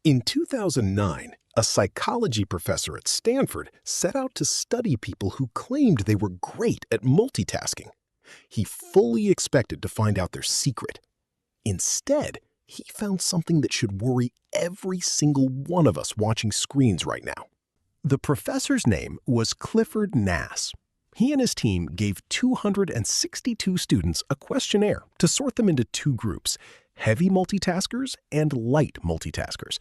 In 2009, a psychology professor at Stanford set out to study people who claimed they were great at multitasking. He fully expected to find out their secret. Instead, he found something that should worry every single one of us watching screens right now. The professor's name was Clifford Nass. He and his team gave 262 students a questionnaire to sort them into two groups: heavy multitaskers and light multitaskers.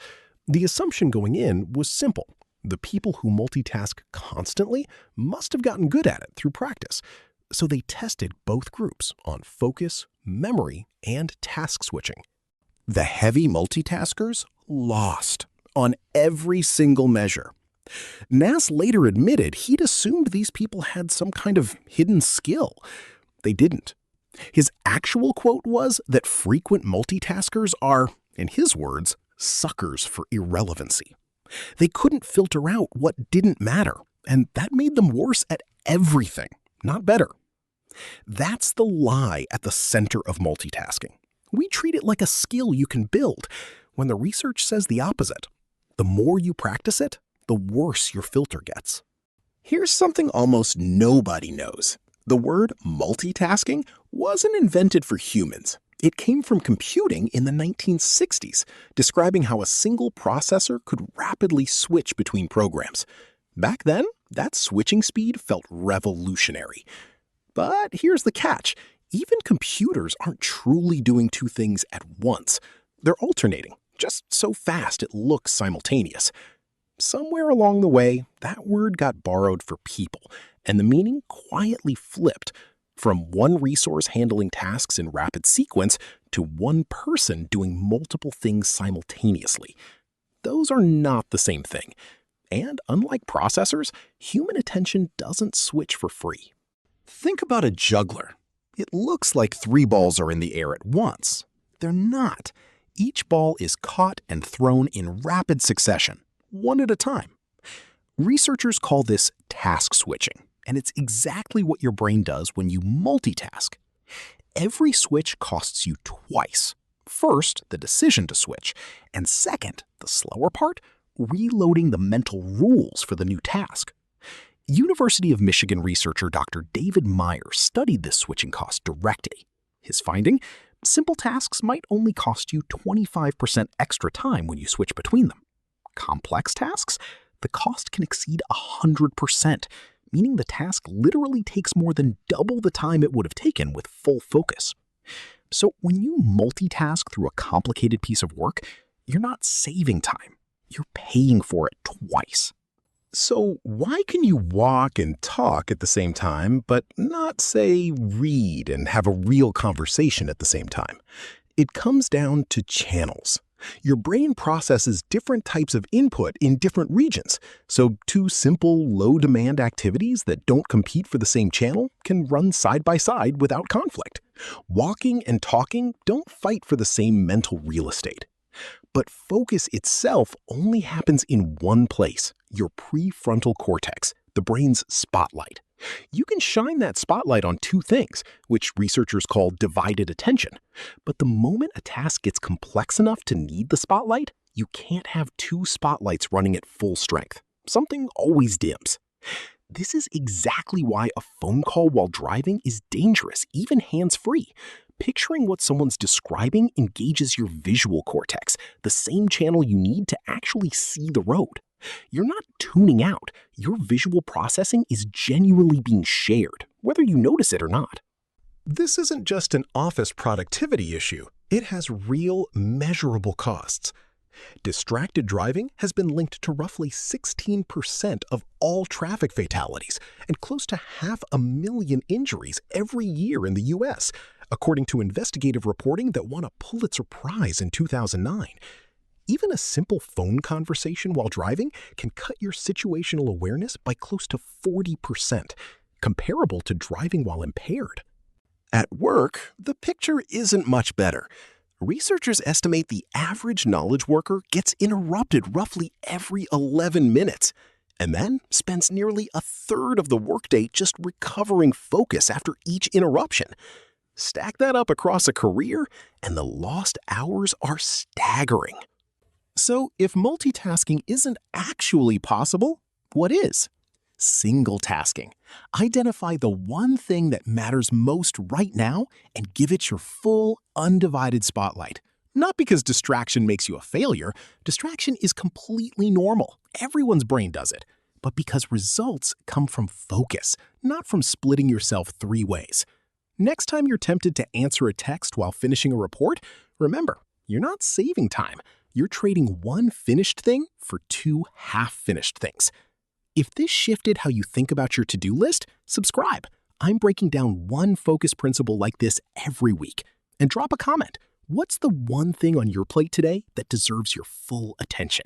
The assumption going in was simple. The people who multitask constantly must have gotten good at it through practice. So they tested both groups on focus, memory, and task switching. The heavy multitaskers lost on every single measure. Nass later admitted he'd assumed these people had some kind of hidden skill. They didn't. His actual quote was that frequent multitaskers are, in his words, suckers for irrelevancy. They couldn't filter out what didn't matter, and that made them worse at everything, not better. That's the lie at the center of multitasking. We treat it like a skill you can build, when the research says the opposite. The more you practice it, the worse your filter gets. Here's something almost nobody knows. The word multitasking wasn't invented for humans. It came from computing in the 1960s, describing how a single processor could rapidly switch between programs. Back then, that switching speed felt revolutionary. But here's the catch. Even computers aren't truly doing two things at once. They're alternating, just so fast it looks simultaneous. Somewhere along the way, that word got borrowed for people, and the meaning quietly flipped from one resource handling tasks in rapid sequence to one person doing multiple things simultaneously. Those are not the same thing. And unlike processors, human attention doesn't switch for free. Think about a juggler. It looks like three balls are in the air at once. They're not. Each ball is caught and thrown in rapid succession, one at a time. Researchers call this task switching, and it's exactly what your brain does when you multitask. Every switch costs you twice. First, the decision to switch, and second, the slower part, reloading the mental rules for the new task. University of Michigan researcher Dr. David Meyer studied this switching cost directly. His finding? Simple tasks might only cost you 25% extra time when you switch between them. Complex tasks? The cost can exceed 100%, meaning the task literally takes more than double the time it would have taken with full focus. So when you multitask through a complicated piece of work, you're not saving time. You're paying for it twice. So why can you walk and talk at the same time, but not, say, read and have a real conversation at the same time? It comes down to channels. Your brain processes different types of input in different regions, so two simple, low-demand activities that don't compete for the same channel can run side by side without conflict. Walking and talking don't fight for the same mental real estate. But focus itself only happens in one place, your prefrontal cortex, the brain's spotlight. You can shine that spotlight on two things, which researchers call divided attention. But the moment a task gets complex enough to need the spotlight, you can't have two spotlights running at full strength. Something always dims. This is exactly why a phone call while driving is dangerous, even hands-free. Picturing what someone's describing engages your visual cortex, the same channel you need to actually see the road. You're not tuning out. Your visual processing is genuinely being shared, whether you notice it or not. This isn't just an office productivity issue. It has real, measurable costs. Distracted driving has been linked to roughly 16% of all traffic fatalities and close to 500,000 injuries every year in the U.S., according to investigative reporting that won a Pulitzer Prize in 2009. Even a simple phone conversation while driving can cut your situational awareness by close to 40%, comparable to driving while impaired. At work, the picture isn't much better. Researchers estimate the average knowledge worker gets interrupted roughly every 11 minutes, and then spends nearly a third of the workday just recovering focus after each interruption. Stack that up across a career, and the lost hours are staggering. So if multitasking isn't actually possible, what is? Single tasking. Identify the one thing that matters most right now and give it your full, undivided spotlight. Not because distraction makes you a failure. Distraction is completely normal. Everyone's brain does it. But because results come from focus, not from splitting yourself 3 ways. Next time you're tempted to answer a text while finishing a report, remember, you're not saving time. You're trading one finished thing for 2 half-finished things. If this shifted how you think about your to-do list, subscribe. I'm breaking down one focus principle like this every week. And drop a comment. What's the one thing on your plate today that deserves your full attention?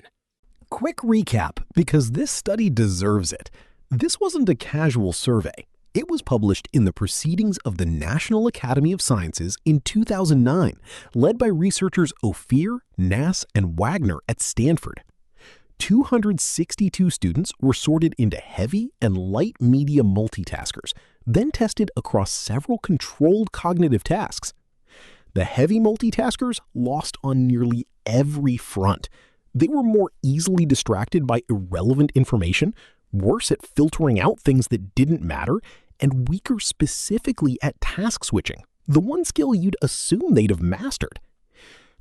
Quick recap, because this study deserves it. This wasn't a casual survey. It was published in the Proceedings of the National Academy of Sciences in 2009, led by researchers Ophir, Nass, and Wagner at Stanford. 262 students were sorted into heavy and light media multitaskers, then tested across several controlled cognitive tasks. The heavy multitaskers lost on nearly every front. They were more easily distracted by irrelevant information, worse at filtering out things that didn't matter, and weaker specifically at task switching, the one skill you'd assume they'd have mastered.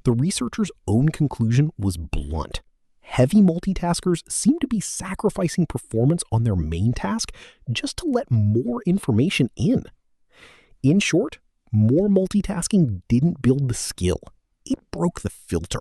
The researchers' own conclusion was blunt. Heavy multitaskers seem to be sacrificing performance on their main task just to let more information in. In short, more multitasking didn't build the skill. It broke the filter.